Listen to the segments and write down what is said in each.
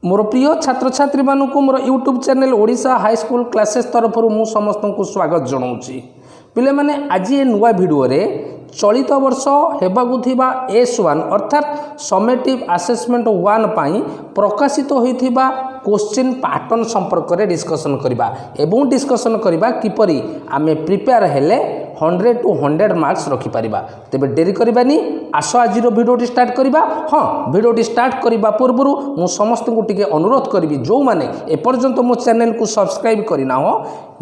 मोर प्रिय छात्र छात्री मानक मोर YouTube channel Odisha high school classes तरफ मु समस्त को स्वागत जनाऊँगी। पिले माने आज ये नुआ वीडियो रे चलित वर्ष हेबाकु थिबा S1 अर्थात समेटिव असेसमेंट 1 पाई प्रकाशित होइथिबा क्वेश्चन पैटर्न संपर्क में डिस्कसन करबा एवं डिस्कसन करबा किपरि आमे प्रिपेयर हेले 100 to 100 मार्क्स रखि परिबा। तेबे देरी करबानी आस आज वीडियो स्टार्ट करबा। हाँ, वीडियो स्टार्ट करबा पूर्व मु समस्त को टिके अनुरोध करबी जो माने एपर्यंत मो चैनल को सब्सक्राइब करिना हो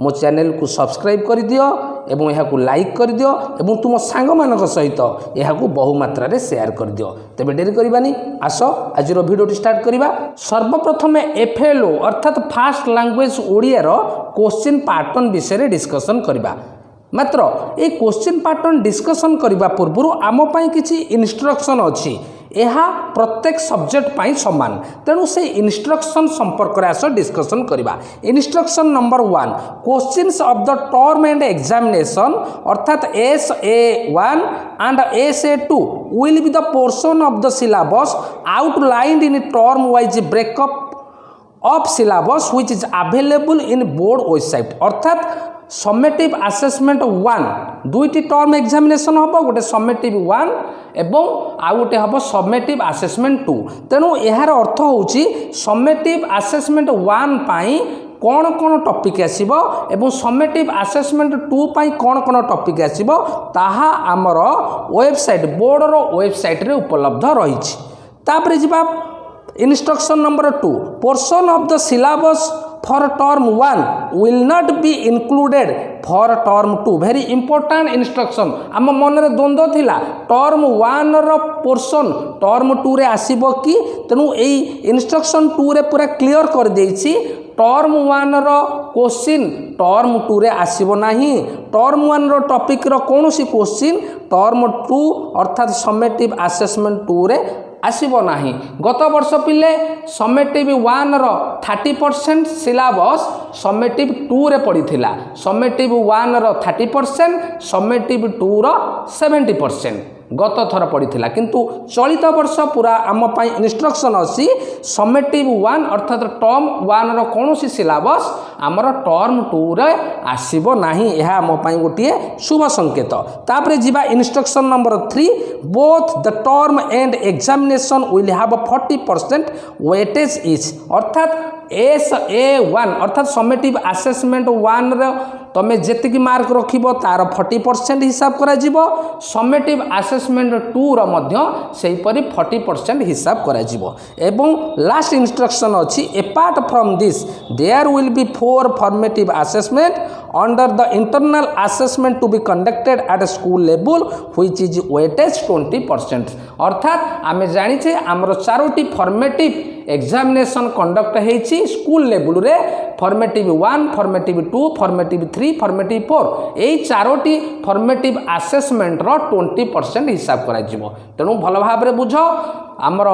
मो चैनल को सब्सक्राइब कर दियो एवं यहाँ को लाइक कर दियो एवं तुम सांग मानक सहित यहाँ को बहु मात्रा रे शेयर कर दियो। तेबे देरी करबानी आस आज वीडियो स्टार्ट करबा। सर्वप्रथम FLO अर्थात फास्ट लैंग्वेज ओडिया रो क्वेश्चन पैटर्न विषय डिस्कसन करबा। मात्र ये क्वेश्चन पैटर्न डिस्कसन करबा पूर्व आम पाई किछि इंस्ट्रक्शन अछि। यह प्रत्येक सब्जेक्ट पाई समान तेणु से इंस्ट्रक्शन संपर्क रे आस डिस्कसन करबा। Instruction number 1 questions of the term and examination अर्थात SA1 and SA2 will be the portion of the syllabus outlined in term wise breakup of syllabus which is available in board website। अर्थात summative assessment 1 दुईटी term examination हम गोटे summative 1 एवं आउ गोटे हम summative assessment 2। तेणु यार अर्थ होची समेटिव असेसमेंट 1 पाई कौन कौन टॉपिक आसीबो एवं समेटिव असेसमेंट 2 पाई कौन कौन टॉपिक आसीबो ताहा आमर वेबसाइट बोर्ड रो वेबसाइट रे उपलब्ध रही। तापरे जिबा instruction number 2 portion of the syllabus for term 1 will not be included for term 2। very important instruction। आम मन रे द्वंद्व थिला term 1 रो पोर्शन term 2 रे आसीबो कि तेनु एई इंस्ट्रक्शन 2 रे पूरा क्लियर कर देछि टर्म 1 रो क्वेश्चन टर्म 2 रे आसीबो नाही। टर्म 1 रो टॉपिक रो कोनोसी क्वेश्चन टर्म 2 अर्थात समेटिव असेसमेंट 2 रे आसीबो नाही। गत वर्ष पिले समेटिव 1 रो 30% सिलेबस समेटिव 2 रे पड़ीथिला। समेटिव 1 रो 30% समेटिव 2 रो 70% गत थर पड़ीथिला किंतु चलित वर्ष पूरा आम पाई इंस्ट्रक्शन अछि समेटिव 1 अर्थात टर्म 1 रो कोनोसी सिलेबस आमर टर्म 2 रे आसीबो नाही। यह आम पाई गोटिए शुभ संकेत। तापरे जिबा instruction number 3 both the term and examination will have 40% weightage etch. अर्थात SA1 अर्थात समेटिव असेसमेंट 1 रो तमे जेतिकी मार्क रखिबो तार 40% हिसाब करा जिवो। समेटिव असेसमेंट 2 रो मध्य सेही परि 40% हिसाब करा जिवो। एवं लास्ट इंस्ट्रक्शन अछि apart from this there will be 4 formative assessment under the internal assessment to be conducted at school level which is weightage 20%। अर्थात आमे जानि छे हमरो चारोटी फॉर्मेटिव एग्जामिनेशन कंडक्ट हेछि स्कूल लेवल रे फॉर्मेटिव 1 फॉर्मेटिव 2 फॉर्मेटिव 3 फॉर्मेटिव 4 एई चारोटी फॉर्मेटिव असेसमेंट रो 20% हिसाब करा जिवो। तेणु भल भाबरे बुझ हमर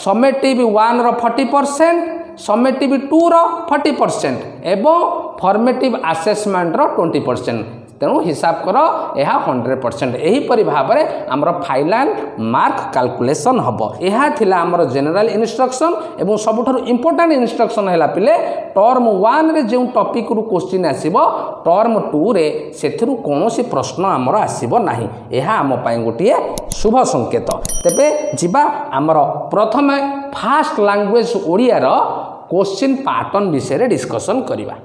समेटिव 1 रो 40% समेटिव 2 रो 40% एवं फॉर्मेटिव असेसमेंट रो 20%। तेणु हिसाब कर यह 100%। यही परि भाव में आमर फाइनाल मार्क कैलकुलेशन हम। यह थिला आमर जनरल इंस्ट्रक्शन एवं सबुठारु इंपोर्टेंट इंस्ट्रक्शन है पिले टर्म 1 रे जो टॉपिक रु क्वेश्चन आसीबो टर्म 2 रे सेथिरु कोनोसी प्रश्न आमर आसीबो नाही। यह आम पाई गोटिए शुभ संकेत। तेबे जिबा आमर प्रथम फास्ट लैंग्वेज ओडिया रो क्वेश्चन पैटर्न विषय डिस्कसन करिबा।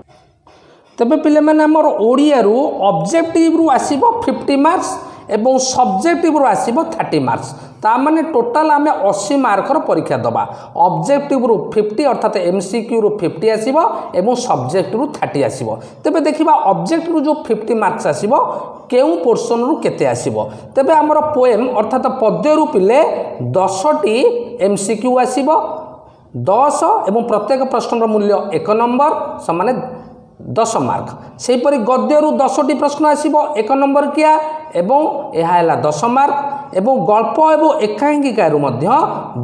तेबे पिले माने हमर ओडिया रु ऑब्जेक्टिव रु आसीबो 50 मार्क्स एवं सब्जेक्टिव रु आसीबो 30 मार्क्स। ता माने टोटल आमे 80 मार्क रो परीक्षा दबा। ऑब्जेक्टिव रु 50 अर्थात MCQ रु 50 आसीबो एवं सब्जेक्ट रु 30 आसीबो। तेबे देखिबा ऑब्जेक्ट रु जो 50 मार्क्स आसीबो केउ पोर्शन रु केते आसीबो। तेबे हमर पोएम अर्थात पद्य रु पिले 10टी MCQ आसीबो 10 एवं प्रत्येक प्रश्न रो मूल्य 1 नंबर समान 10 मार्क। से परि गद्य रु 10टी प्रश्न आसीबो 1 नंबर किया एवं यह है 10 मार्क एवं गल्प एवं एकांकिका रु मध्य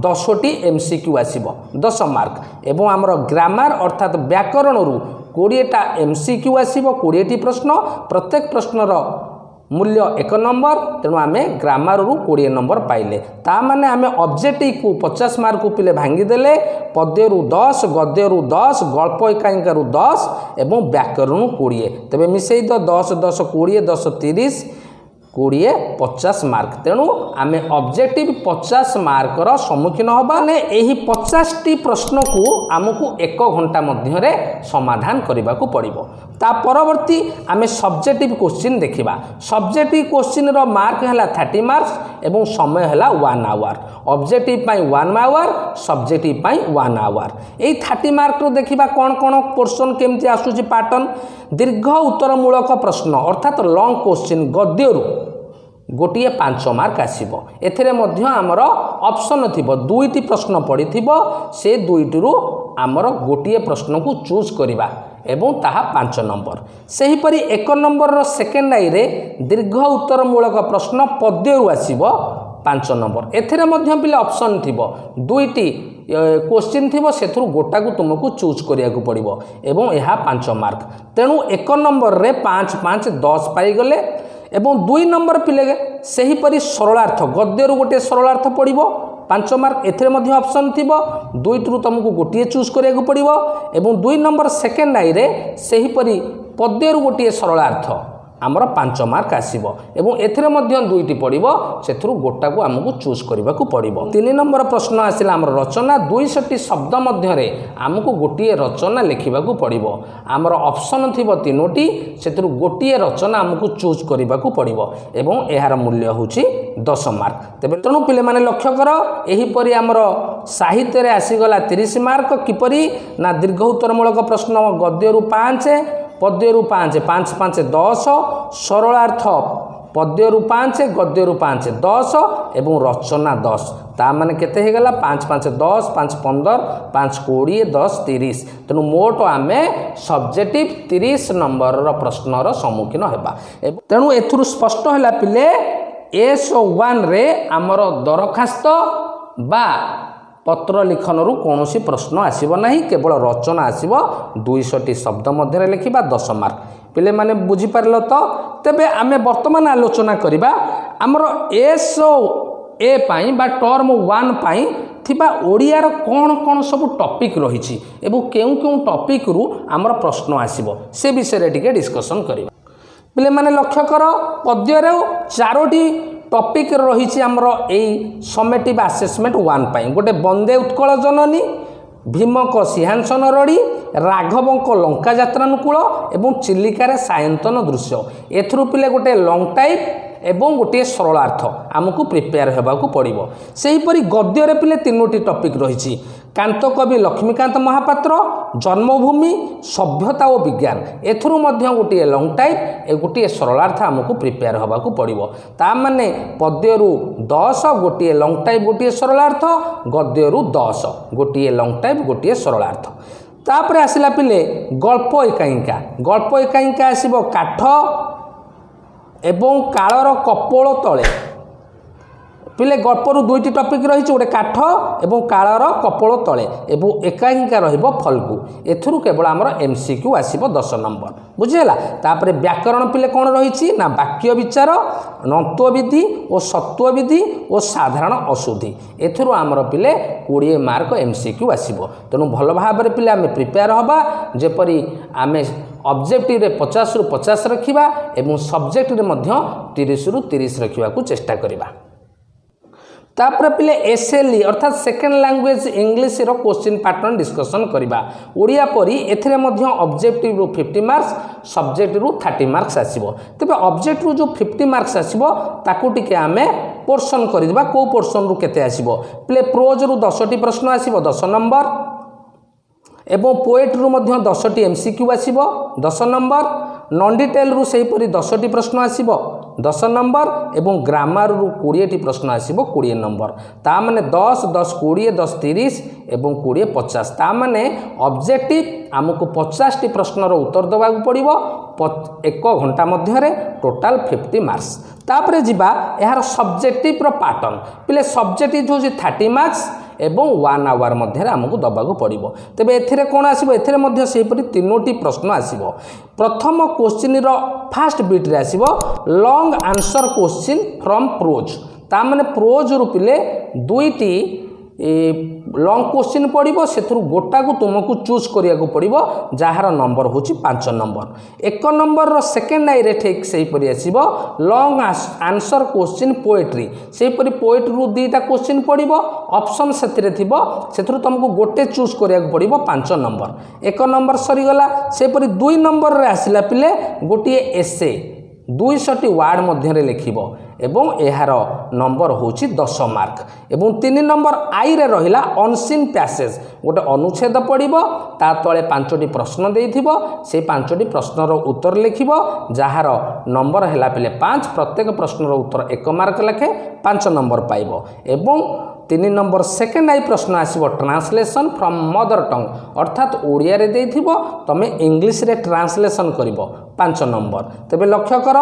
10टी MCQ आसीबो 10 मार्क एवं आमर ग्रामर अर्थात व्याकरण रु 20टा MCQ आसीबो 20टी प्रश्न प्रत्येक प्रश्नर मूल्य 1 नंबर तेणु आम ग्रामर रु 20 नंबर पाइले ताने आम ऑब्जेक्टिव को 50 मार्क को पिले भांगीदेले पद्य रु 10 गद्य रु 10 गल्प एकांका रु 10 एवं व्याकरण 20 तेरे मिसई तो 10 10 20 10 30 20 50 मार्क तेणु आम ऑब्जेक्टिव 50 मार्कर सम्मुखीन हवा ने यही 50टी प्रश्न को आमको 1 घंटा मध्य समाधान करने को पड़ो ता परवर्ती आम सब्जेक्टिव क्वेश्चन देखा सब्जेक्टिव क्वेश्चन रो मार्क है 30 मार्क्स एवं समय है 1 hour objective 1 hour subjective 1 hour यही 30 मार्क रो देखा कौन कौन पोर्शन केमती आसूची पैटर्न दीर्घ उत्तरमूलक प्रश्न अर्थात लॉन्ग क्वेश्चन गद्यरू गोटे 5 मार्क आसो एमर ऑप्शन थी 2टी प्रश्न पड़ी से 2टी आमर गोटे प्रश्न को चूज करवा एवं ताहा 5 नंबर सेहीपरि 1 नंबर सेकेंड आई रे दीर्घ उत्तरमूलक प्रश्न पद्यरू आसो 5 नंबर एथिरे मध्य पिले ऑप्शन थी 2टी क्वेश्चन थी से गोटा को तुमको चूज करिया पड़ो एवं यह 5 मार्क तेणु 1 नंबर रे 5 5 10 पाईगले एवं 2 नंबर पिले सेहीपरि सरलार्थ गद्यरू गोटे सरलार्थ पड़ो 5 मार्क एथिरे मध्य ऑप्शन थी 2टी तुमको गोटे चूज करिया पड़ो एवं 2 नंबर सेकेंड आई रे सेहीपरि पद्यरू गोटे सरलार्थ आमर 5 मार्क आसो एवं एथिरे मध्य 2टी पड़ो से गोटा को आमको चूज करने को पड़ो 3 नंबर प्रश्न आसला आमर रचना 200टी शब्द मध्य आमको गोटे रचना लिखा पड़ो आमर ऑप्शन थी 3टी से गोटे रचना आमको चूज करने को पड़ो एवं यार मूल्य हूँ 10 मार्क तेज तेणु पे मैंने लक्ष्य कर यहीपरि आमर साहित्य आसीगला 30 मार्क किपरि ना दीर्घ उत्तरमूलक प्रश्न गद्यरू 5 पद्यरू 5 5 5 10 सरलार्थ पद्यरू 5 गद्यरू 5 10 एवं रचना 10 ता माने केते हे गला 5 5 10 5 15 5 20 10 30 तेणु मोट आमे सब्जेक्टिव 30 नंबर प्रश्नर सम्मुखीन हेबा तेणु एथुरु स्पष्ट हैला पिले S1 रे आमर दरखास्त बा पत्र लिखन रु कौन प्रश्न आसब ना केवल रचना आसब 200टी शब्द मध्य लिखा 10 मार्क पिले माने बुझीपार तो तेबे आमे वर्तमान आलोचना करिबा आमर SOA पाई बा टर्म 1 पाई थिबा ओडियार कौन कौन सब टॉपिक रही एवं केउ केउ टॉपिक रु आमर प्रश्न आसब से विषय टिके डिस्कशन करिबा पिले माने लक्ष्य कर पद्य 4टी टॉपिक रही आमर यही समेटिव आसेसमेंट 1 पाई गोटे बंदे उत्कल जननी भीमक सिंहासन रड़ी राघवंक लंका यात्रानुकूल एवं चिलिकार सायंतन दृश्य एथुरु पिले गोटे लंग टाइप एवं गोटे सरलार्थ आमको प्रिपेयर होगाकू पड़ो सेहीपरि गद्य पिले 3टी टॉपिक रही कांत कवि लक्ष्मीकांत महापात्र जन्मभूमि सभ्यता और विज्ञान एथुरु मध्य गोटे लंग टाइप गोटे सरलार्थ आमको प्रिपेयर होगाकू पड़ो ता माने पद्यरू 10 गोटे लंग टाइप गोटे सरलार्थ गद्यरू 10 गोटे लंग टाइप गोटे सरलार्थ तापर आसिला पिले गल्प एकांका आसिबो काठ एवं कालर कपोल तले पिले गल्परू 2टी टॉपिक रही गोटे काठ एवं कालर कपोल तले एवं एकांका रहिबो फल्गु एथुरु केवल आमर MCQ आसीबो 10 नंबर बुझिला तापर व्याकरण पिले कौन रही ना वाक्य विचार नत्व विधि और सत्व विधि और साधारण अशुद्धि एथुरु आमर पिले 20 मार्क MCQ आसीबो तेणु भल भाव में पिले आम प्रिपेयर हवा जेपरी आमे ऑब्जेक्टिव रे 50 रु 50 रखिबा एवं सब्जेक्ट रे मध्य 30 रु 30 रखिबा को चेष्टा करिबा तापर पिले SLE अर्थात सेकेंड लैंग्वेज इंग्लिश रो क्वेश्चन पैटर्न डिस्कशन करिबा ओडिया परी एथिरे मध्य ऑब्जेक्टिव रु 50 मार्क्स सब्जेक्ट रु 30 मार्क्स आसीबो तबे ऑब्जेक्ट रु जो 50 मार्क्स आसीबो ताकू टिके आमे पोर्शन करिबा को पोर्शन रु केते आसीबो पिले प्रोज रु 10टी प्रश्न आसीबो 10 नंबर एवं पोएट रु मध्य 10टी MCQ आसीबो 10 नंबर नॉन डिटेल रु सेहीपरि 10टी प्रश्न आसीबो 10 नंबर एवं ग्रामर रु 20टी प्रश्न आसीबो 20 नंबर ता माने 10 10 20 10 30 एवं 20 50 ता माने ऑब्जेक्टिव आमको 50टी प्रश्नर उत्तर देवा पड़ो 1 घंटा मध्य टोटाल 50 मार्क्स तापरे जिबा यार सब्जेक्टिव रो पैटर्न पिले सब्जेक्टिव होची 30 मार्क्स एवं 1 आवर मध्य आमको दबाक पड़ो तेबे एथिरे कोन आसीबो एथिरे मध्य सेहीपरि 3टी प्रश्न आसीबो प्रथम क्वेश्चन रो फास्ट बीट रे आसीबो long answer question from prose ता माने प्रोज रु पिले दुईटी लॉन्ग क्वेश्चन पड़ो से गोटा को तुमको चूज करिया पड़ो जार नंबर हूँ 5 नंबर। 1 नंबर सेकेंड आई रे ठीक से आसो लॉन्ग आंसर क्वेश्चन पोएट्री से पोएट्री रु 2टा क्वेश्चन पड़ो ऑप्शन से तुमको गोटे चूज करिया पड़ो 5 नंबर। 1 नंबर सरीगला से 2 नंबर रे आसिला पिले गोटे एसे 200 वार्ड मध्य लिखिब एवं यार नंबर हूँ 10 मार्क। एवं 3 नंबर आई रे रहिला अनसीन पैसेज गोटे अनुच्छेद पड़ो ता तले 5टी प्रश्न देइथिबो से 5टी प्रश्नर उत्तर लिखिब जार नंबर हैला पिले 5 प्रत्येक प्रश्नर उत्तर 1 मार्क लेखे 5 नंबर पाइबो। एवं 3 नंबर सेकेंड आई प्रश्न आसीबो ट्रांसलेशन फ्रॉम मदर टंग अर्थात ओडिया रे देइथिबो तमे इंग्लिश रे ट्रांसलेशन करिवो 5 नंबर। तेबे लक्ष्य कर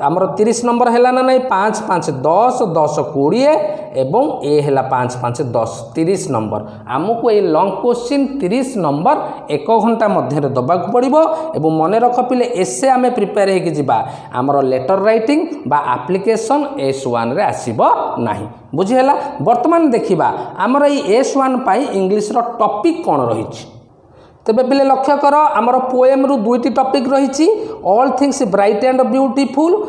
आमर 30 नंबर हैला ना नहीं 5 5 10 10 20 एवं ए हैला 5 5 10 30 नंबर आमको ये लॉन्ग क्वेश्चन 30 नंबर 1 घंटा मध्य दबा पड़ो। एवं मन रख पिले एसे आमे प्रिपेयर होगी जिबा आमर लेटर राइटिंग बा एप्लिकेशन S1 रे आसीबो नाही बुझीला। वर्तमान देखिबा आमर ये S1 पाई इंग्लिश रो टॉपिक कोन रहिछि तेबे पिले लक्ष्य कर आमर पोएम रु 2टी टॉपिक रहिछि all things bright and beautiful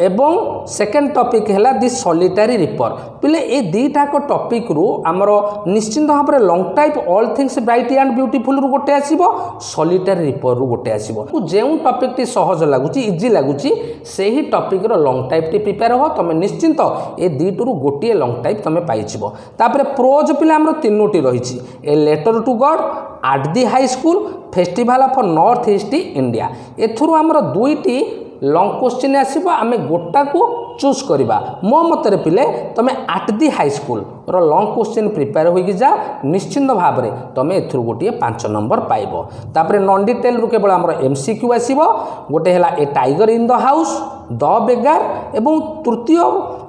एवं सेकेंड टॉपिक है दि सॉलिटरी रिपर पिले ए दीटा को टॉपिक रु आमर निश्चिंत भाव में long type all things bright and beautiful रु गोटे आसीबो सॉलिटरी रिपर रु गोटे आसीबो जो टॉपिक टी सहज लगुची इजी लगुची सेही टॉपिक रो लॉन्ग टाइप टी प्रिपेयर हो तमे निश्चिंत ए दीटू रु गोटे लॉन्ग टाइप तमे पाइछिबो। तापर प्रोज पिले आमर 3टी रहिछि a letter to God at the high school festival of north east India एथुरु आमर 2टी लॉन्ग क्वेश्चन आसीबो आमे गोटा को चूज करबा मो मतरे पिले तमे एट दि हाई स्कूल रो लॉन्ग क्वेश्चन प्रिपेयर होगी जा निश्चिंत भाव में तमे एथुरु गोटे 5 नंबर पाइबो। तापर नॉन डिटेल रु केवल आमर MCQ आसीबो गोटे हैला a tiger in the house the beggar एवं तृतीय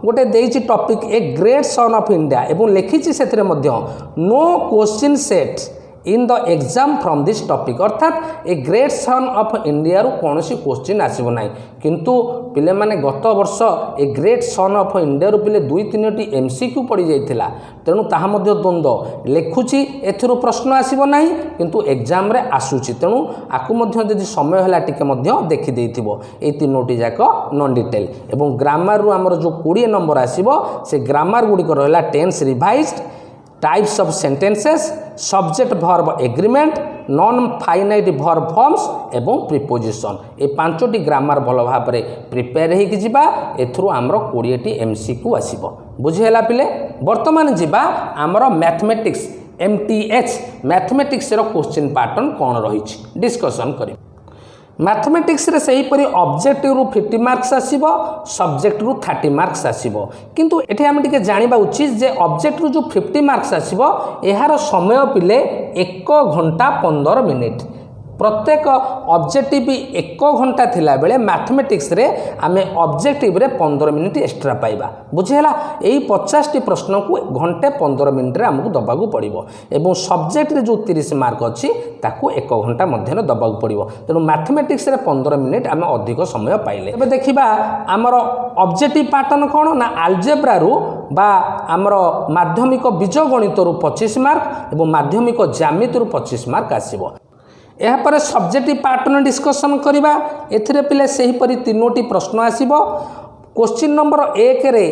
गोटे देइछि topic a great son of India एवं लिखिछि सेथिरे मध्य no question set in the exam from this topic अर्थात a great son of India रु कौनसी क्वेश्चन आसीबो नाही किंतु पिले माने गत वर्ष ए ग्रेट सन ऑफ इंडिया रु पिले 2-3टी MCQ पड़ी जाइथिला तेणु ताहा मध्य द्वंद्व लिखुछि एथिरु प्रश्न आसीबो नाही किंतु एग्जाम रे आसुछि तेणु आकु मध्य जदि समय होला टिके मध्य देखि देइथिबो ए 3टी जाक नॉन डिटेल। एवं ग्रामर रु हमर जो 20 नंबर आसीबो से ग्रामर गुडी को रहला tense revised types of sentences subject verb agreement non finite verb forms एवं प्रीपोजिशन ए 5टी ग्रामर भल भाव में प्रिपेयर होगी जिबा एथुरु आमर 20टी MCQ आसीबो बुझेला पिले। वर्तमान जिबा आमर मैथमेटिक्स MTH मैथमेटिक्स रो क्वेश्चन पैटर्न कौन रही डिस्कसन करी। मैथमेटिक्स रे सही परी ऑब्जेक्टिव रु 50 मार्क्स आसीबो सब्जेक्ट रु 30 मार्क्स आसीबो किंतु एठी हम टिके जानिबा उचित जे ऑब्जेक्ट रु जो 50 मार्क्स आसीबो एहार समय पिले 1 घंटा 15 मिनिट प्रत्येक ऑब्जेक्टिव 1 घंटा थिला बेले मैथमेटिक्स रे आमे ऑब्जेक्टिव रे 15 मिनिट एक्स्ट्रा पाइबा बुझेला। एई 50टी प्रश्न को घंटे 15 मिनिट रे हमकु दबागु पड़िबो एवं सब्जेक्ट रे जो 30 मार्क अछि ताकू 1 घंटा मध्य दबागु पड़िबो तेणु मैथमेटिक्स रे 15 मिनिट आमे अधिक समय पाइले। एबे देखिबा हमर ऑब्जेक्टिव पैटर्न कोन ना अलजेब्रा रु बा हमर माध्यमिक बीजगणित रु 25 मार्क एवं माध्यमिक ज्यामिति रु 25 मार्क आसीबो। यापर सब्जेक्टिव पैटर्न डिस्कसन करिबा एथिरे पिले सही परी 3टी प्रश्न आसीबो क्वेश्चन नंबर 1 रे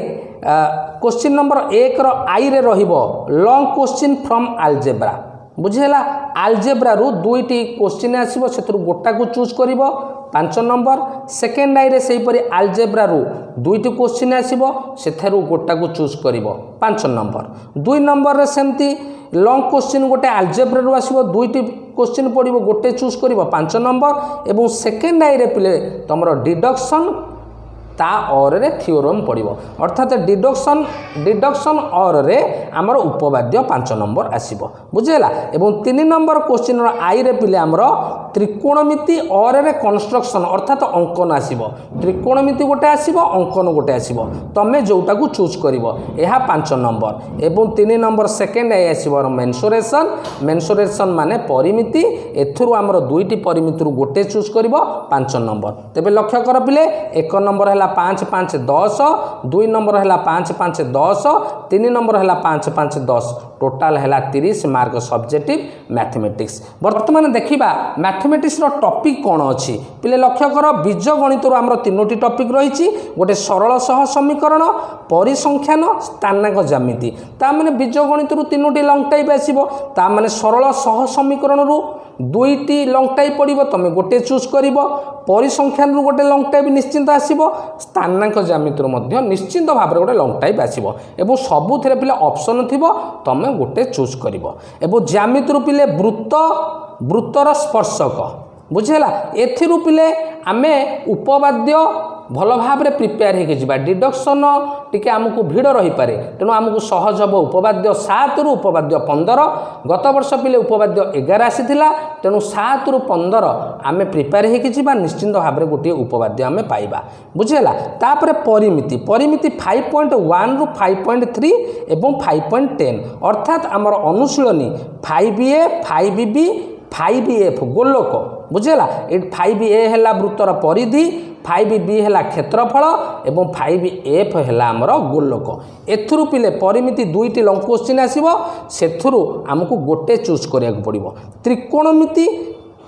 क्वेश्चन नंबर 1 रो आई रे रहिबो लॉन्ग क्वेश्चन फ्रॉम अलजेब्रा बुझेला। अलजेब्रा रु 2टी क्वेश्चन आसीबो सेतरु गोटा को चूज करिवो 5 नंबर। सेकेंड आई रे सही परी अलजेब्रा रु 2टी क्वेश्चन आसीबो सेथरु गोटा को चूज करिवो 5 नंबर। 2 नंबर रे सेमती लॉन्ग क्वेश्चन गोटे अलजेब्रा रु आसीबो 2टी क्वेश्चन पड़ो गोटे चूज कर 5 नंबर एवं सेकेंड आई रे पिले तुम डिडक्शन ता और रे थ्योरम पड़ो अर्थात डिडक्शन और रे आमर उपवाद्य 5 नंबर आसीबो बुझेला। एवं 3 नंबर क्वेश्चन आई रे पिले आमर त्रिकोणमिति और रे कंस्ट्रक्शन अर्थात अंकन आसीबो त्रिकोणमिति गोटे आसीबो अंकन गोटे आसीबो तमे जोटा को चूज करिवो एहा 5 नंबर। एवं 3 नंबर सेकेंड आई आसीबो मेंसुरेशन माने परिमिति एथुरु आमर 2टी परिमिति रु गोटे चूज करिवो 5 नंबर। तेबे लक्ष्य कर पिले 1 नंबर हैला 5 5 10, 2 नंबर है 5 5 10, 3 नंबर है 5 5 10, टोटाल है 30 मार्क सब्जेक्टिव मैथमेटिक्स। बर्तमान देखा मैथमेटिक्स टॉपिक कौन अच्छी पिले लक्ष्य कर बीज गणित आम 3टी टॉपिक रही गोटे सरल सह समीकरण परिसंख्यान स्थानांक ज्यामिति ताने बीज गणित 3टी लंग टाइप आसो ताने सरल सह समीकरण 2टी लंग टाइप पड़ो तुम गोटे चूज कर परिसंख्यान गोटे लंग टाइप निश्चिंत आसो स्थानांक ज्यामिति निश्चिंत भाव में गोटे लंग टाइप आसो सबुथ पिले ऑप्शन थी तुम गोटे चूज कर ज्यामिति पिले वृत्त वृत्तर स्पर्शक बुझेगा एथिरू पिले आमे उपवाद्य भल भाव में प्रिपेयर हो डिडक्शन टी आमको भिड़ रही पारे तेणु आमको सहज हम उपवाद्य 7 रु उपवाद्य 15 गत वर्ष पिले उपवाद्य 11 आसीथिला तेणु 7 रु 15 आमे प्रिपेयर हो निश्चिंत भाव में गोटे उपवाद्य आमे पाइबा बुझेगा तापर परिमिति परिमिति 5.1 रु 5.3 एवं 5.10 अर्थात आमर अनुशीलनी 5A 5B 5F Golok बुझेगा 5A है वृत्तर परिधि 5B है क्षेत्रफल एवं 5F है आमर गोलोक एथुरु पिले परिमिति 2टी लंग क्वेश्चन आसीबो सेथुरु हमको गोटे चूज करिया पड़िबो त्रिकोणमिति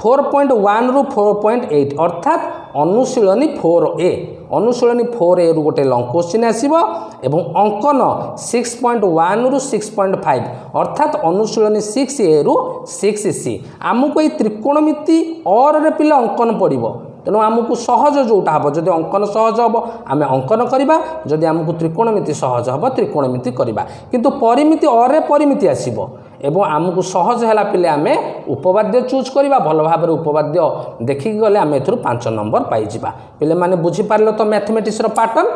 4.1 रु 4.8 अर्थात अनुशीलनी 4A अनुशीलनी 4A रु गोटे लंग क्वेश्चन आसीबो एवं अंकन 6.1 रु 6.5 अर्थात अनुशीलनी 6A रु 6C आमको ये त्रिकोणमिति और रे पिले अंकन पड़िबो तेणु आमको सहज जोटा हम जब अंकन सहज हम आम अंकन करवा जदि आमको त्रिकोणमिति सहज हम त्रिकोणमिति करवा किंतु परिमिति और परिमिति आसो एवं आमको सहज है पिले आम उपवाद्य चूज करवा भल भाव में उपवाद्य देखिक गले आम ए 5 नंबर पाइबा पिले माने बुझीपार तो मैथमेटिक्स पैटर्न।